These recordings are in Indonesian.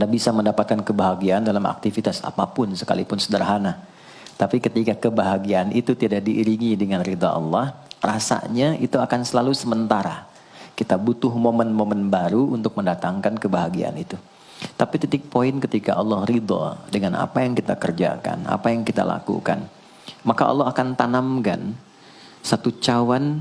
Anda bisa mendapatkan kebahagiaan dalam aktivitas apapun sekalipun sederhana. Tapi ketika kebahagiaan itu tidak diiringi dengan ridha Allah, rasanya itu akan selalu sementara. Kita butuh momen-momen baru untuk mendatangkan kebahagiaan itu. Tapi titik poin ketika Allah ridha dengan apa yang kita kerjakan, apa yang kita lakukan, maka Allah akan tanamkan satu cawan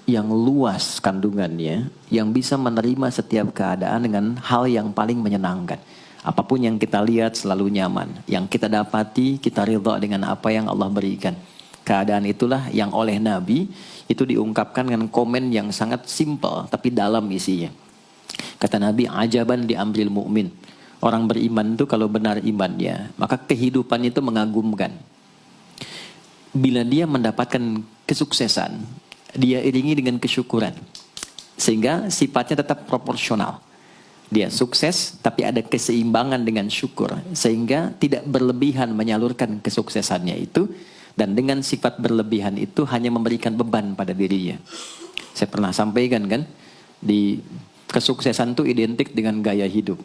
yang luas kandungannya, yang bisa menerima setiap keadaan dengan hal yang paling menyenangkan. Apapun yang kita lihat selalu nyaman. Yang kita dapati, kita ridha dengan apa yang Allah berikan. Keadaan itulah yang oleh Nabi itu diungkapkan dengan komen yang sangat simpel tapi dalam isinya. Kata Nabi, ajaban di amril mu'min. Orang beriman itu kalau benar imannya, maka kehidupan itu mengagumkan. Bila dia mendapatkan kesuksesan, dia iringi dengan kesyukuran. Sehingga sifatnya tetap proporsional. Dia sukses tapi ada keseimbangan dengan syukur. Sehingga tidak berlebihan menyalurkan kesuksesannya itu. Dan dengan sifat berlebihan itu hanya memberikan beban pada dirinya. Saya pernah sampaikan kan, di kesuksesan itu identik dengan gaya hidup.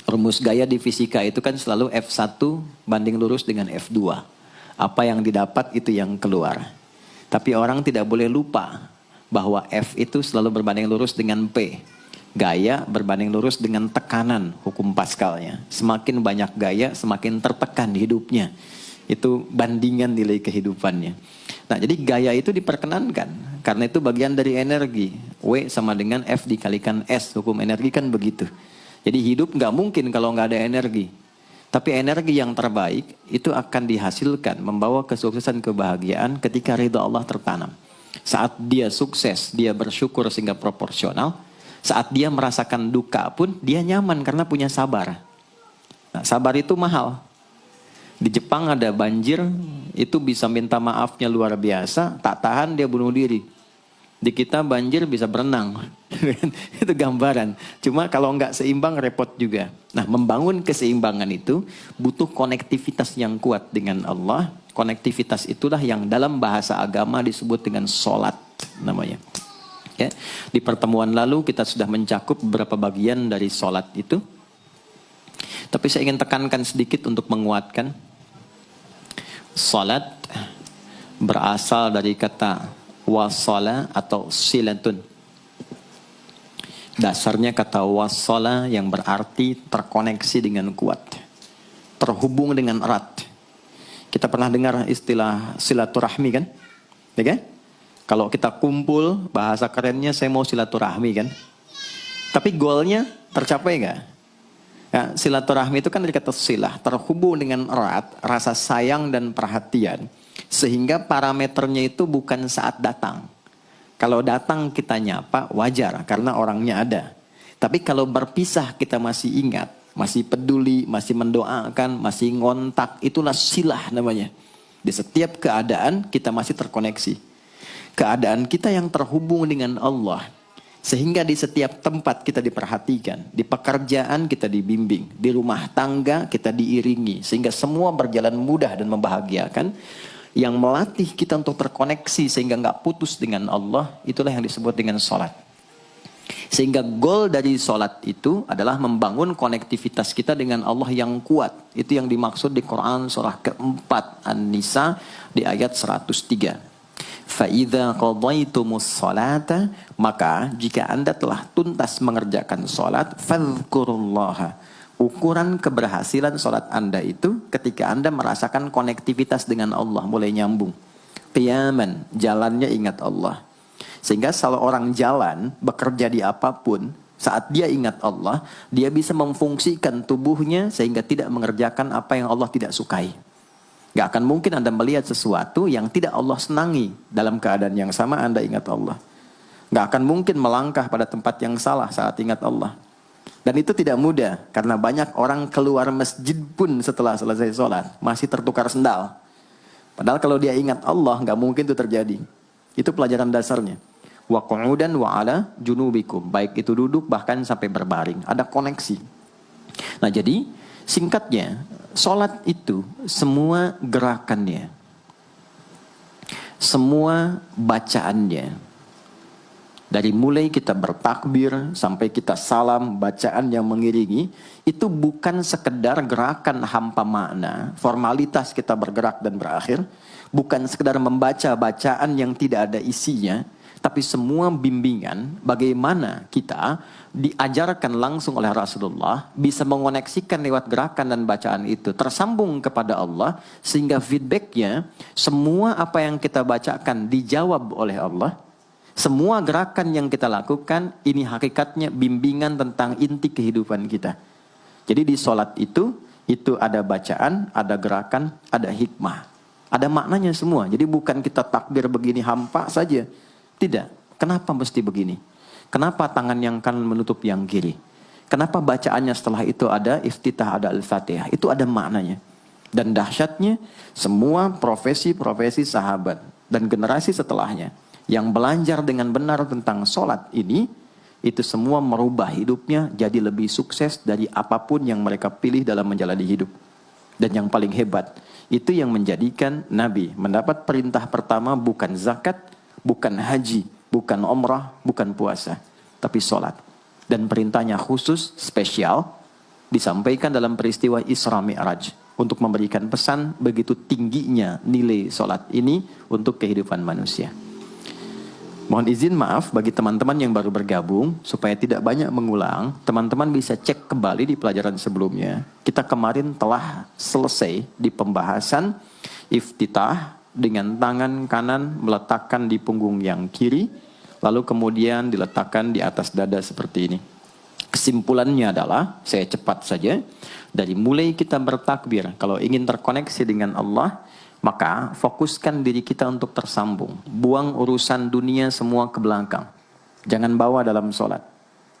Rumus gaya di fisika itu kan selalu F1 banding lurus dengan F2. Apa yang didapat itu yang keluar. Tapi orang tidak boleh lupa bahwa F itu selalu berbanding lurus dengan P. Gaya berbanding lurus dengan tekanan, hukum Pascalnya. Semakin banyak gaya, semakin tertekan hidupnya. Itu bandingan nilai kehidupannya. Nah, jadi gaya itu diperkenankan. Karena itu bagian dari energi. W sama dengan F dikalikan S. Hukum energi kan begitu. Jadi hidup nggak mungkin kalau nggak ada energi. Tapi energi yang terbaik itu akan dihasilkan. Membawa kesuksesan kebahagiaan ketika ridha Allah tertanam. Saat dia sukses, dia bersyukur sehingga proporsional. Saat dia merasakan duka pun, dia nyaman karena punya sabar. Nah, sabar itu mahal. Di Jepang ada banjir, itu bisa minta maafnya luar biasa, tak tahan dia bunuh diri. Di kita banjir bisa berenang. Itu gambaran. Cuma kalau nggak seimbang repot juga. Nah, membangun keseimbangan itu butuh konektivitas yang kuat dengan Allah. Konektivitas itulah yang dalam bahasa agama disebut dengan sholat namanya. Ya. Di pertemuan lalu kita sudah mencakup beberapa bagian dari sholat itu. Tapi saya ingin tekankan sedikit untuk menguatkan. Salat berasal dari kata wasala atau silatun. Dasarnya kata wasala yang berarti terkoneksi dengan kuat. Terhubung dengan erat. Kita pernah dengar istilah silaturahmi kan? Ya kan? Kalau kita kumpul, bahasa kerennya saya mau silaturahmi kan? Tapi goalnya tercapai nggak? Ya, silaturahmi itu kan dari kata silah, terhubung dengan erat, rasa sayang dan perhatian. Sehingga parameternya itu bukan saat datang. Kalau datang kita nyapa, wajar karena orangnya ada. Tapi kalau berpisah kita masih ingat, masih peduli, masih mendoakan, masih ngontak, itulah silah namanya. Di setiap keadaan kita masih terkoneksi. Keadaan kita yang terhubung dengan Allah. Sehingga di setiap tempat kita diperhatikan, di pekerjaan kita dibimbing, di rumah tangga kita diiringi, sehingga semua berjalan mudah dan membahagiakan. Yang melatih kita untuk terkoneksi sehingga nggak putus dengan Allah, itulah yang disebut dengan sholat. Sehingga goal dari sholat itu adalah membangun konektivitas kita dengan Allah yang kuat. Itu yang dimaksud di Quran surah keempat An-Nisa di ayat 103. فَإِذَا قَضَيْتُمُ الصَّلَاةَ maka jika anda telah tuntas mengerjakan sholat, فَاذْكُرُوا اللَّهَ. Ukuran keberhasilan sholat anda itu ketika anda merasakan konektivitas dengan Allah, mulai nyambung. Qiyaman, jalannya ingat Allah. Sehingga kalau orang jalan, bekerja di apapun, saat dia ingat Allah, dia bisa memfungsikan tubuhnya sehingga tidak mengerjakan apa yang Allah tidak sukai. Gak akan mungkin Anda melihat sesuatu yang tidak Allah senangi. Dalam keadaan yang sama Anda ingat Allah. Gak akan mungkin melangkah pada tempat yang salah saat ingat Allah. Dan itu tidak mudah. Karena banyak orang keluar masjid pun setelah selesai sholat masih tertukar sendal. Padahal kalau dia ingat Allah gak mungkin itu terjadi. Itu pelajaran dasarnya. Wa qu'udan wa ala junubikum. Baik itu duduk bahkan sampai berbaring. Ada koneksi. Nah jadi singkatnya, sholat itu semua gerakannya, semua bacaannya, Dari mulai kita bertakbir sampai kita salam, bacaan yang mengiringi, itu bukan sekedar gerakan hampa makna, formalitas kita bergerak dan berakhir, bukan sekedar membaca bacaan yang tidak ada isinya, tapi semua bimbingan bagaimana kita diajarkan langsung oleh Rasulullah bisa mengoneksikan lewat gerakan dan bacaan itu tersambung kepada Allah, sehingga feedbacknya semua apa yang kita bacakan dijawab oleh Allah. Semua gerakan yang kita lakukan ini hakikatnya bimbingan tentang inti kehidupan kita. Jadi di sholat itu ada bacaan, ada gerakan, ada hikmah, ada maknanya semua. Jadi bukan kita takbir begini hampa saja. Tidak. Kenapa mesti begini? Kenapa tangan yang kanan menutup yang kiri? Kenapa bacaannya setelah itu ada iftitah, ada al-fatihah? Itu ada maknanya. Dan dahsyatnya semua profesi-profesi sahabat dan generasi setelahnya yang belajar dengan benar tentang sholat ini, itu semua merubah hidupnya jadi lebih sukses dari apapun yang mereka pilih dalam menjalani hidup. Dan yang paling hebat, itu yang menjadikan Nabi mendapat perintah pertama bukan zakat, bukan haji, bukan umrah, bukan puasa, tapi sholat. Dan perintahnya khusus, spesial, disampaikan dalam peristiwa Isra Mi'raj untuk memberikan pesan begitu tingginya nilai sholat ini untuk kehidupan manusia. Mohon izin maaf bagi teman-teman yang baru bergabung, supaya tidak banyak mengulang, teman-teman bisa cek kembali di pelajaran sebelumnya. Kita kemarin telah selesai di pembahasan iftitah dengan tangan kanan meletakkan di punggung yang kiri, lalu kemudian diletakkan di atas dada seperti ini. Kesimpulannya adalah, saya cepat saja, dari mulai kita bertakbir, kalau ingin terkoneksi dengan Allah, maka fokuskan diri kita untuk tersambung. Buang urusan dunia semua ke belakang. Jangan bawa dalam sholat.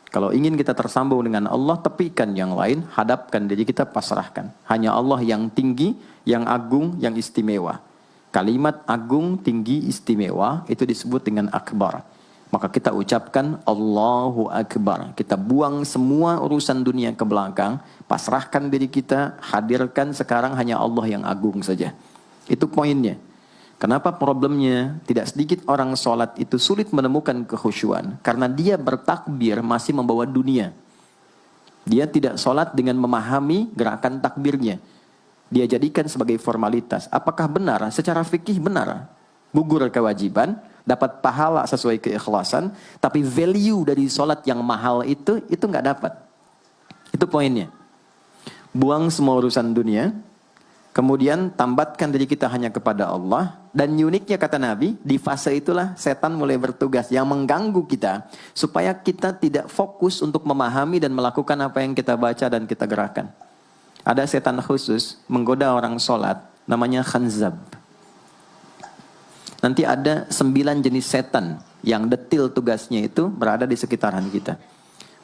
Kalau ingin kita tersambung dengan Allah, tepikan yang lain, hadapkan diri kita, pasrahkan. Hanya Allah yang tinggi, yang agung, yang istimewa. Kalimat agung, tinggi, istimewa, itu disebut dengan akbar. Maka kita ucapkan Allahu Akbar. Kita buang semua urusan dunia ke belakang, pasrahkan diri kita, hadirkan sekarang hanya Allah yang agung saja. Itu poinnya. Kenapa problemnya? Tidak sedikit orang sholat itu sulit menemukan kekhusyuan. Karena dia bertakbir masih membawa dunia. Dia tidak sholat dengan memahami gerakan takbirnya. Dia jadikan sebagai formalitas. Apakah benar? Secara fikih benar. Gugur kewajiban, dapat pahala sesuai keikhlasan. Tapi value dari sholat yang mahal itu nggak dapat. Itu poinnya. Buang semua urusan dunia. Kemudian tambatkan diri kita hanya kepada Allah. Dan uniknya kata Nabi, di fase itulah setan mulai bertugas yang mengganggu kita. Supaya kita tidak fokus untuk memahami dan melakukan apa yang kita baca dan kita gerakan. Ada setan khusus menggoda orang sholat, namanya khanzab. Nanti ada 9 jenis setan yang detil tugasnya itu berada di sekitaran kita.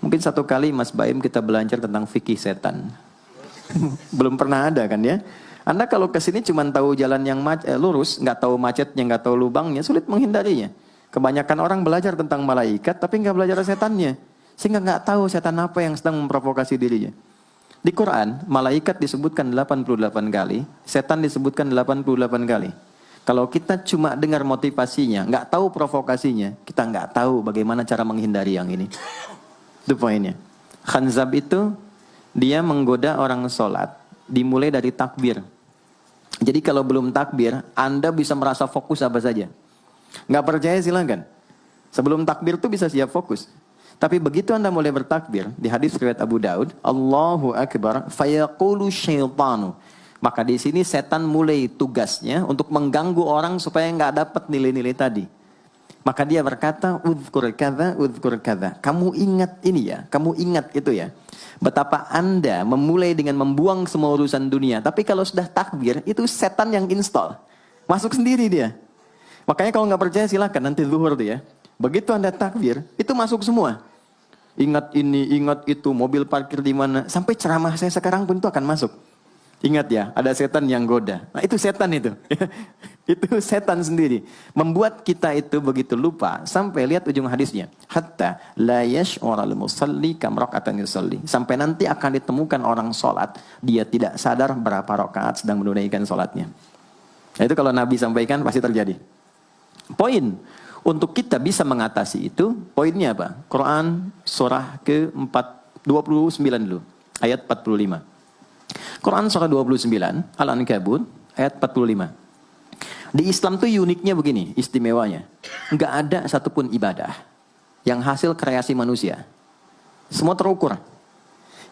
Mungkin satu kali Mas Baim kita belajar tentang fikih setan. Belum pernah ada kan ya? Anda kalau kesini cuma tahu jalan yang lurus, nggak tahu macetnya, nggak tahu lubangnya, sulit menghindarinya. Kebanyakan orang belajar tentang malaikat, tapi nggak belajar setannya. Sehingga nggak tahu setan apa yang sedang memprovokasi dirinya. Di Quran, malaikat disebutkan 88 kali, setan disebutkan 88 kali. Kalau kita cuma dengar motivasinya, nggak tahu provokasinya, kita nggak tahu bagaimana cara menghindari yang ini. Itu poinnya. Khanzab itu, dia menggoda orang sholat, dimulai dari takbir. Jadi kalau belum takbir, Anda bisa merasa fokus apa saja. Nggak percaya silakan. Sebelum takbir tuh bisa siap fokus. Tapi begitu Anda mulai bertakbir, di hadis riwayat Abu Daud, Allahu Akbar, fayaqulu syaitanu. Maka di sini setan mulai tugasnya untuk mengganggu orang supaya nggak dapat nilai-nilai tadi. Maka dia berkata, udhkur kadza. Kamu ingat ini ya, kamu ingat itu ya. Betapa Anda memulai dengan membuang semua urusan dunia. Tapi kalau sudah takbir, itu setan yang install. Masuk sendiri dia. Makanya kalau nggak percaya silakan nanti zuhur tuh ya. Begitu Anda takbir, itu masuk semua. Ingat ini, ingat itu, mobil parkir di mana. Sampai ceramah saya sekarang pun itu akan masuk. Ingat ya, ada setan yang goda. Nah itu setan itu. Itu setan sendiri. Membuat kita itu begitu lupa. Sampai lihat ujung hadisnya. Hatta la yash'ural musalli kam raka'atan yusalli. Sampai nanti akan ditemukan orang sholat. Dia tidak sadar berapa rakaat sedang menunaikan sholatnya. Nah, itu kalau Nabi sampaikan pasti terjadi. Poin. Untuk kita bisa mengatasi itu, poinnya apa? Quran surah ke-29 dulu, ayat 45. Quran surah 29, Al-Ankabut, ayat 45. Di Islam tuh uniknya begini, istimewanya. Nggak ada satupun ibadah yang hasil kreasi manusia. Semua terukur.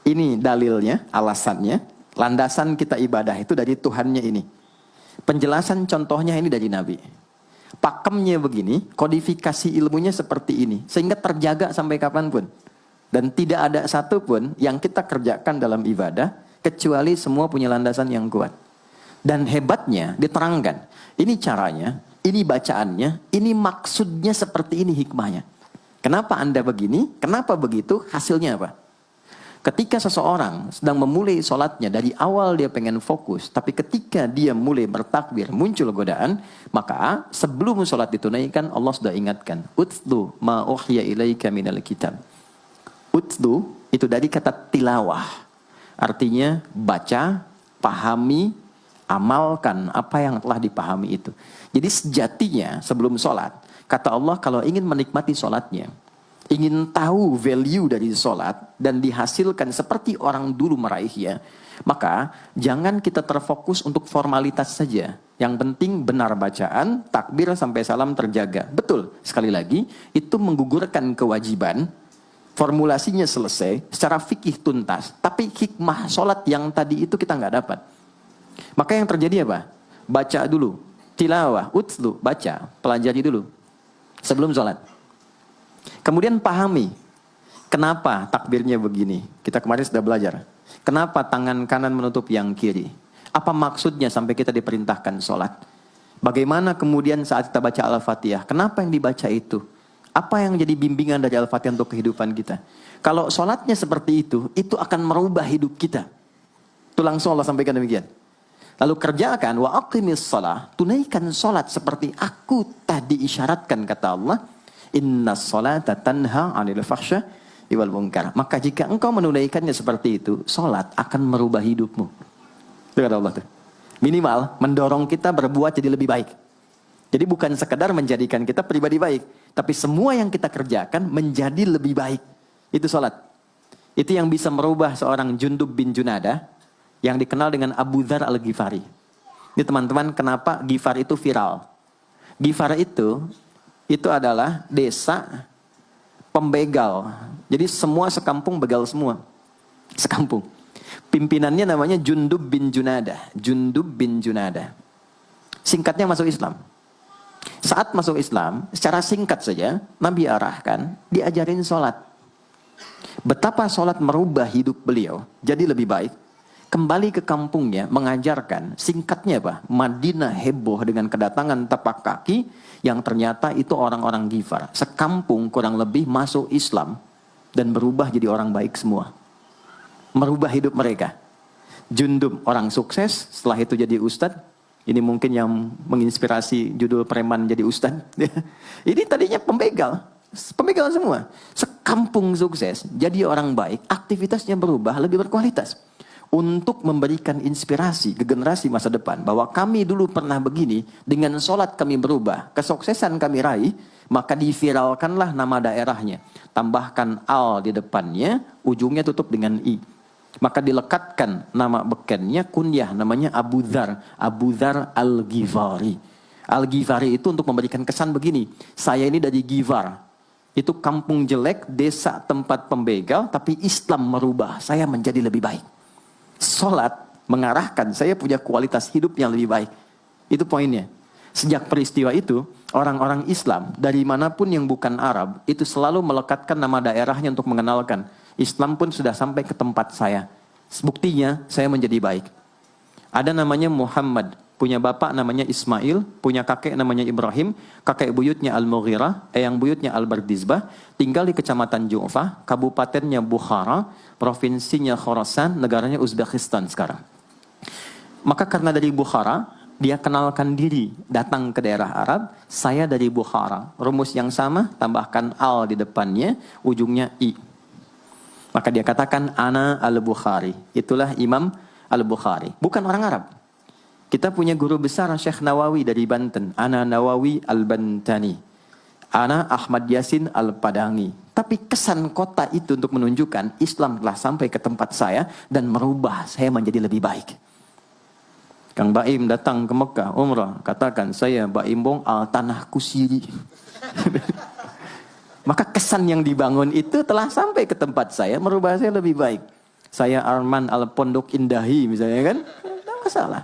Ini dalilnya, alasannya, landasan kita ibadah itu dari Tuhannya ini. Penjelasan contohnya ini dari Nabi. Pakemnya begini, kodifikasi ilmunya seperti ini. Sehingga terjaga sampai kapanpun. Dan tidak ada satupun yang kita kerjakan dalam ibadah, kecuali semua punya landasan yang kuat. Dan hebatnya diterangkan. Ini caranya, ini bacaannya, ini maksudnya seperti ini hikmahnya. Kenapa Anda begini? Kenapa begitu? Hasilnya apa? Ketika seseorang sedang memulai sholatnya, dari awal dia pengen fokus, tapi ketika dia mulai bertakbir, muncul godaan, maka sebelum sholat ditunaikan, Allah sudah ingatkan, Utlu ma uhya ilaika minal kitab. Utlu itu dari kata tilawah. Artinya baca, pahami, amalkan apa yang telah dipahami itu. Jadi sejatinya sebelum sholat, kata Allah kalau ingin menikmati sholatnya, ingin tahu value dari sholat dan dihasilkan seperti orang dulu meraihnya, maka jangan kita terfokus untuk formalitas saja. Yang penting benar bacaan, takbir sampai salam terjaga. Betul, sekali lagi, itu menggugurkan kewajiban, formulasinya selesai, secara fikih tuntas, tapi hikmah sholat yang tadi itu kita nggak dapat. Maka yang terjadi apa? Baca dulu, tilawah, utlu, baca, pelajari dulu, sebelum sholat. Kemudian pahami, kenapa takbirnya begini? Kita kemarin sudah belajar. Kenapa tangan kanan menutup yang kiri? Apa maksudnya sampai kita diperintahkan sholat? Bagaimana kemudian saat kita baca Al-Fatihah? Kenapa yang dibaca itu? Apa yang jadi bimbingan dari Al-Fatihah untuk kehidupan kita? Kalau sholatnya seperti itu akan merubah hidup kita. Itu langsung Allah sampaikan demikian. Lalu kerjakan, wa aqimis shalah, tunaikan sholat seperti aku tadi isyaratkan, kata Allah. Inna sholata tanha 'anil fahsya wal munkar. Maka jika engkau menunaikannya seperti itu, sholat akan merubah hidupmu. Itu kata Allah tuh. Minimal mendorong kita berbuat jadi lebih baik. Jadi bukan sekedar menjadikan kita pribadi baik, tapi semua yang kita kerjakan menjadi lebih baik. Itu sholat. Itu yang bisa merubah seorang Jundub bin Junadah yang dikenal dengan Abu Dzar Al-Ghifari. Ini teman-teman, kenapa Ghifar itu viral? Ghifar itu adalah desa pembegal. Jadi semua sekampung begal semua. Sekampung. Pimpinannya namanya Jundub bin Junadah. Jundub bin Junadah. Singkatnya masuk Islam. Saat masuk Islam, secara singkat saja, Nabi arahkan, diajarin sholat. Betapa sholat merubah hidup beliau, jadi lebih baik. Kembali ke kampungnya, mengajarkan, singkatnya apa? Madinah heboh dengan kedatangan tapak kaki, yang ternyata itu orang-orang Ghifar. Sekampung kurang lebih masuk Islam, dan berubah jadi orang baik semua. Merubah hidup mereka. Jundub orang sukses, setelah itu jadi ustadz. Ini mungkin yang menginspirasi judul preman jadi ustadz. Ini tadinya pembegal. Pembegal semua. Sekampung sukses, jadi orang baik. Aktivitasnya berubah, lebih berkualitas. Untuk memberikan inspirasi ke generasi masa depan. Bahwa kami dulu pernah begini, dengan sholat kami berubah. Kesuksesan kami raih, maka diviralkanlah nama daerahnya. Tambahkan al di depannya, ujungnya tutup dengan i. Maka dilekatkan nama bekennya, kunyah namanya Abu Dzar. Abu Dzar Al-Ghifari. Al-Ghifari itu untuk memberikan kesan begini. Saya ini dari Ghifar. Itu kampung jelek, desa tempat pembegal, tapi Islam merubah. Saya menjadi lebih baik. Salat mengarahkan saya punya kualitas hidup yang lebih baik. Itu poinnya. Sejak peristiwa itu, orang-orang Islam dari manapun yang bukan Arab, itu selalu melekatkan nama daerahnya untuk mengenalkan. Islam pun sudah sampai ke tempat saya. Buktinya, saya menjadi baik. Ada namanya Muhammad, punya bapak namanya Ismail, punya kakek namanya Ibrahim, kakek buyutnya Al-Mughirah, eyang buyutnya Al-Bardizbah, tinggal di kecamatan Ju'fah, kabupatennya Bukhara, provinsinya Khorasan, negaranya Uzbekistan sekarang. Maka karena dari Bukhara, dia kenalkan diri, datang ke daerah Arab, saya dari Bukhara. Rumus yang sama, tambahkan al di depannya, ujungnya i. Maka dia katakan, Ana Al-Bukhari. Itulah Imam Al-Bukhari. Bukan orang Arab. Kita punya guru besar Syekh Nawawi dari Banten. Ana Nawawi Al-Bantani. Ana Ahmad Yasin Al-Padangi. Tapi kesan kota itu untuk menunjukkan Islam telah sampai ke tempat saya dan merubah saya menjadi lebih baik. Kang Baim datang ke Mekah umrah, katakan saya Baim Bong al tanah kusiri. Maka kesan yang dibangun itu telah sampai ke tempat saya, merubah saya lebih baik. Saya Arman al Pondok Indahi misalnya kan, tidak masalah.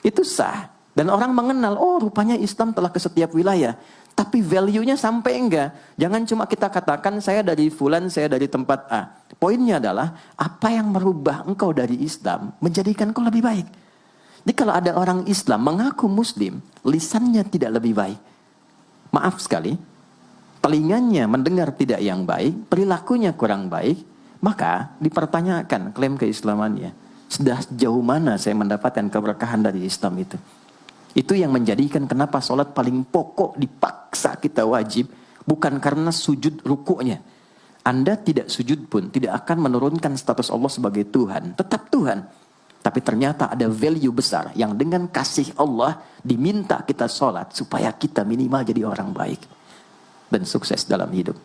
Itu sah. Dan orang mengenal, oh rupanya Islam telah ke setiap wilayah. Tapi value-nya sampai enggak. Jangan cuma kita katakan saya dari fulan, saya dari tempat A. Poinnya adalah apa yang merubah engkau dari Islam menjadikan engkau lebih baik. Jadi kalau ada orang Islam mengaku Muslim, lisannya tidak lebih baik. Maaf sekali, telinganya mendengar tidak yang baik, perilakunya kurang baik, maka dipertanyakan klaim keislamannya. Sudah sejauh mana saya mendapatkan keberkahan dari Islam itu? Itu yang menjadikan kenapa sholat paling pokok dipaksa kita wajib. Bukan karena sujud rukuknya. Anda tidak sujud pun tidak akan menurunkan status Allah sebagai Tuhan. Tetap Tuhan. Tapi ternyata ada value besar yang dengan kasih Allah diminta kita sholat supaya kita minimal jadi orang baik. Dan sukses dalam hidup.